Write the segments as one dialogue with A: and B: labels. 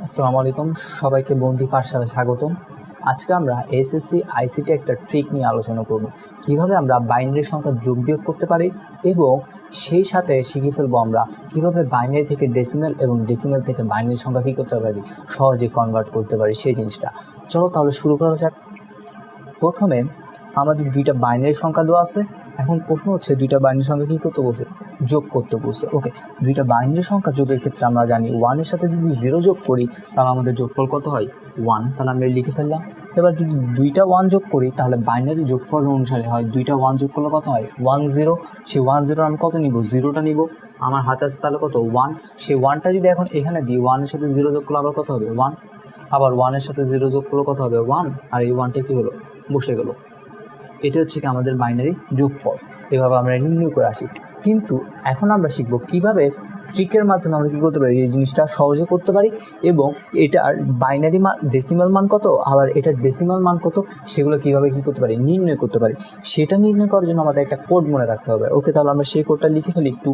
A: আসসালামু আলাইকুম, সবাইকে বন্দি পাঠশালায় স্বাগতম। আজকে আমরা এসএসসি আইসিটি একটা ট্রিক নিয়ে আলোচনা করব, কিভাবে আমরা বাইনারি সংখ্যা যোগ বিয়োগ করতে পারি এবং সেই সাথে শিখে ফেলবো আমরা কিভাবে বাইনারি থেকে ডেসিমেল এবং ডেসিমেল থেকে বাইনারি সংখ্যা কী করতে পারি, সহজে কনভার্ট করতে পারি সেই জিনিসটা। চলো তাহলে শুরু করা যাক। প্রথমে আমাদের দুইটা বাইনারি সংখ্যা দেওয়া আছে। এখন প্রশ্ন হচ্ছে দুইটা বাইনারি সংখ্যা কী করতে বলছে, যোগ করতে বলছে। ওকে, দুইটা বাইনারি সংখ্যা যোগের ক্ষেত্রে আমরা জানি ওয়ানের সাথে যদি 0 যোগ করি তাহলে আমাদের যোগফল কত হয়, 1। তাহলে আমরা লিখে ফেললাম। এবার যদি দুইটা 1 যোগ করি তাহলে বাইনারি যোগফল অনুসারে হয় দুইটা 1 যোগ করলে কত হয়, 1 0। সেই 1 0 আমি কত নিব, 0টা নিব। আমার হাতে আছে তাহলে কত, 1। সেই 1টা যদি এখন এখানে দিই, 1 এর সাথে 0 যোগ করলে আবার কত হবে, 1। আবার 1 এর সাথে 0 যোগ করলে কত হবে, 1। আর এই 1টা কী হলো, বসে গেল। এটা হচ্ছে কি আমাদের বাইনারি যোগফল। এভাবে আমরা নির্ণয় করে আসি। কিন্তু এখন আমরা শিখব কিভাবে ট্রিকের মাধ্যমে আমরা কী করতে পারি, এই জিনিসটা সহজে করতে পারি এবং এটার বাইনারি মান ডেসিমাল মান কত, আবার এটার ডেসিমাল মান কত, সেগুলো কীভাবে কী করতে পারি, নির্ণয় করতে পারি। সেটা নির্ণয় করার জন্য আমাদের একটা কোড মনে রাখতে হবে। ওকে, তাহলে আমরা সেই কোডটা লিখে ফেলি একটু।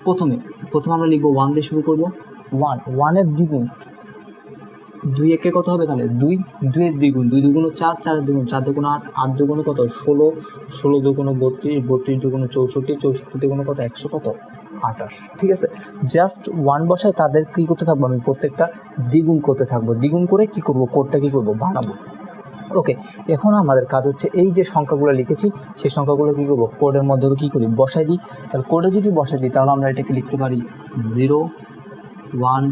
A: প্রথমে আমরা লিখবো 1 দিয়ে শুরু করবো। 1 এর দ্বিগুণ 2 একে কত হবে, তাহলে 2 এর দ্বিগুণ 2 দুগুণ 4, 4 এর দ্বিগুণ 4 দুগুণ 8, 8 দুগুণ কত, 16, 16 দুগুণ 32, 32 দুগুণ 64, 64 দুগুণ কত, 100 কত, 28। ঠিক আছে, জাস্ট 1 বসায় তাদের কী করতে থাকবো, আমি প্রত্যেকটা দ্বিগুণ করতে থাকবো। দ্বিগুণ করে কী করবো, কোডটা কী করবো, বানাবো। ওকে, এখন আমাদের কাজ হচ্ছে এই যে সংখ্যাগুলো লিখেছি সেই সংখ্যাগুলো কী করবো, কোডের মধ্যে কী করি, বসাই দিই। তাহলে কোডে যদি বসাই দিই তাহলে আমরা এটাকে লিখতে পারি 0 1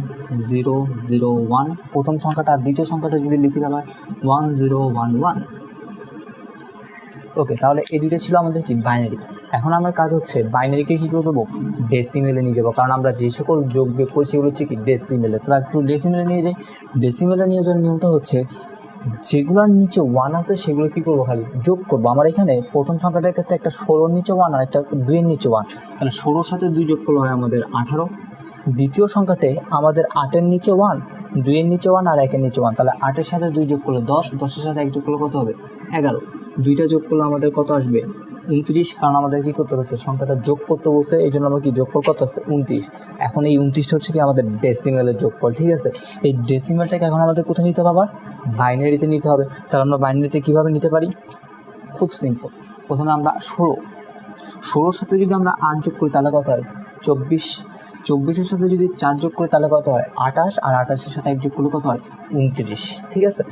A: 0 0 1। প্রথম সংখ্যাটা আর দ্বিতীয় সংখ্যাটা যদি লিখি তাহলে 1 0 1 1। ওকে, তাহলে এই দুইটা ছিল আমাদের কি, বাইনারি। এখন আমার কাজ হচ্ছে বাইনারিকে কী করে দেবো, ডেসিমেলে নিয়ে যাবো, কারণ আমরা যে সকল যোগ বিয়োগ করছি সেগুলো হচ্ছে কি ডেসিমেলে। তো একটু ডেসিমেলে নিয়ে যাই। ডেসিমেলে নিয়ে যাওয়ার নিয়মটা হচ্ছে যেগুলোর নিচে 1 আছে সেগুলো কী করবো, খালি যোগ করবো। আমার এখানে প্রথম সংখ্যাটার ক্ষেত্রে একটা 16-র নিচে 1 আর একটা 2-এর নিচে 1, তাহলে 16-র সাথে 2 যোগ করলে হয় আমাদের 18। দ্বিতীয় সংখ্যাতে আমাদের 8-এর নিচে 1, 2-এর নিচে 1 আর 1-এর নিচে 1, তাহলে 8-এর সাথে 2 যোগ করলে 10, 10-এর সাথে 1 যোগ করলে কত হবে, 11। 2টা যোগ করলে আমাদের কত আসবে, 29। কারণ আমাদের কী করতে বলছে, সংখ্যাটা যোগ করতে বলছে, এই জন্য আমরা কি যোগফল কত আছে, 29। এখন এই 29টা হচ্ছে কি আমাদের ডেসিমেলের যোগফল। ঠিক আছে, এই ডেসিমেলটাকে এখন আমাদের কোথায় নিতে হবে, আবার বাইনারিতে নিতে হবে। তাহলে আমরা বাইনারিতে কীভাবে নিতে পারি, খুব সিম্পল। প্রথমে আমরা 16-র সাথে যদি আমরা 8 যোগ করি তাহলে কত হয়, 24। 24-এর সাথে যদি 4 যোগ করি তাহলে কত হয়, 28। আর 28-এর সাথে 1 যোগ করলে কত হয়, 29। ঠিক আছে,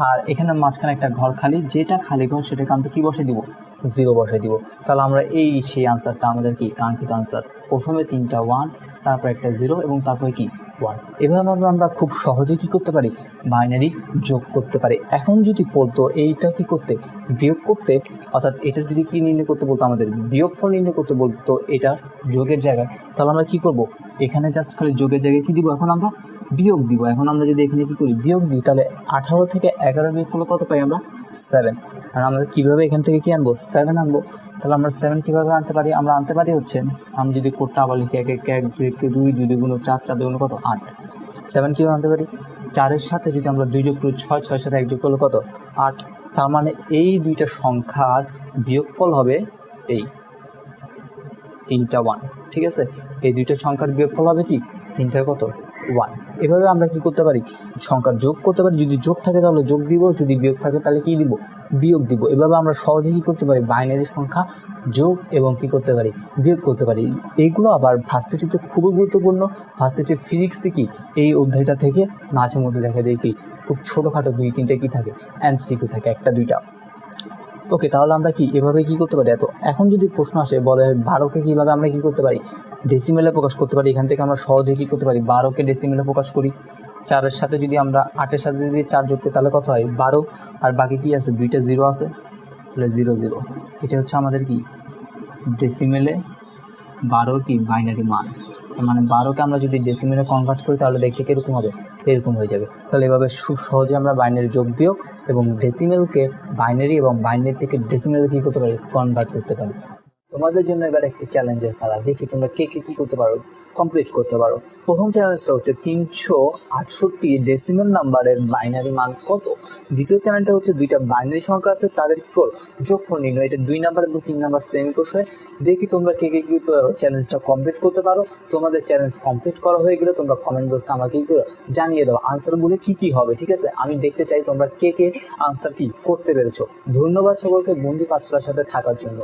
A: আর এখানে মাঝখানে একটা ঘর খালি, যেটা খালি ঘর সেটাকে আমরা কী বসে দিব, 0 বসে দিব। তাহলে আমরা সেই আনসারটা আমাদের কি কাঙ্ক্ষিত আনসার। প্রথমে 3টা 1, তারপর একটা 0 এবং তারপরে কি 1। এভাবে আমরা খুব সহজে কী করতে পারি, বাইনারি যোগ করতে পারি। এখন যদি বলতো এইটা কী করতে, বিয়োগ করতে, অর্থাৎ এটা যদি কি নির্ণয় করতে বলতো, আমাদের বিয়োগফল নির্ণয় করতে বলতো এটা যোগের জায়গায়, তাহলে আমরা কী করব, এখানে জাস্ট খালি যোগের জায়গায় কী দিব, এখন আমরা বিয়োগ দিব। এখন আমরা যদি এখানে কী করি, বিয়োগ দিই, তাহলে 18 থেকে 11 বিয়োগ করলে কত পাই আমরা, 7। আর আমরা কীভাবে এখান থেকে কী আনবো, 7 আনবো। তাহলে আমরা 7 কীভাবে আনতে পারি, আমরা আনতে পারি হচ্ছে, আমি যদি কোডটা আবার লিখি 1 1 1 2 1 2 2 2 4 4 2 কত, 8। 7 কীভাবে আনতে পারি, 4-এর সাথে যদি আমরা 2 যোগ করি 6, 6-এর সাথে 1 যোগ করলে কত, 8। তার মানে এই দুইটা সংখ্যার বিয়োগফল হবে এই 3টা 1। ঠিক আছে, এই দুইটা সংখ্যার বিয়োগফল হবে কি, 3টা কত, 1। এভাবে আমরা কি করতে পারি, সংখ্যার যোগ করতে পারি। যদি যোগ থাকে তাহলে যোগ দিব, যদি বিয়োগ থাকে তাহলে কি দিব, বিয়োগ দিব। এভাবে আমরা সহজে কী করতে পারি, বাইনারি সংখ্যা যোগ এবং কি করতে পারি, বিয়োগ করতে পারি। এইগুলো আবার ভার্সিটিতে খুবই গুরুত্বপূর্ণ। ভার্সিটির ফিজিক্সে কি এই অধ্যায়টা থেকে মাঝে মধ্যে দেখা যায় কি খুব ছোটোখাটো 2-3টা কি থাকে, এমসিকিউ থাকে 1-2টা। ওকে, তাহলে আমরা কি এভাবে কি করতে পারি। এখন যদি প্রশ্ন আসে বলে 12কে কীভাবে আমরা কি করতে পারি, ডেসিমেলে প্রকাশ করতে পারি, এখান থেকে আমরা সহজে কী করতে পারি, 12কে ডেসিমেলে প্রকাশ করি। 4-এর সাথে যদি আমরা 8-এর সাথে যদি 4 যোগ করি তাহলে কত হয়, 12। আর বাকি কি আছে, 2টা 0 আছে, তাহলে 0 0। এটা হচ্ছে আমাদের কি ডেসিমেলে 12 কি বাইনারি মান। মানে 12কে আমরা যদি ডেসিমেলে কনভার্ট করি তাহলে দেখতে কীরকম হবে, এরকম হয়ে যাবে। তাহলে এভাবে খুব সহজে আমরা বাইনারি যোগ বিয়োগ এবং ডেসিমেলকে বাইনারি এবং বাইনারি থেকে ডেসিমেলে কী করতে পারি, কনভার্ট করতে পারি। তোমাদের জন্য এবার একটি চ্যালেঞ্জের খেলা, দেখি তোমরা কে কে কি করতে পারো, কমপ্লিট করতে পারো। প্রথম চ্যালেঞ্জটা হচ্ছে 368 ডেসিমেল নাম্বারের বাইনারি মান কত। দ্বিতীয় চ্যালেঞ্জটা হচ্ছে দুইটা বাইনারি সংখ্যা আছে, তাদের কি করো যোগফল নির্ণয়। এটা 2 নাম্বার এবং 3 নাম্বার সেম কোশ্চেন। দেখি তোমরা কে কে কি চ্যালেঞ্জটা কমপ্লিট করতে পারো। তোমাদের চ্যালেঞ্জ কমপ্লিট করা হয়ে গেলে তোমরা কমেন্ট বক্সে আমাকে কি করো জানিয়ে দাও আনসারগুলো কি কি হবে, ঠিক আছে। আমি দেখতে চাই তোমরা কে কে আনসার কি করতে পেরেছো। ধন্যবাদ সকলকে বন্দি পাঠশালার সাথে থাকার জন্য।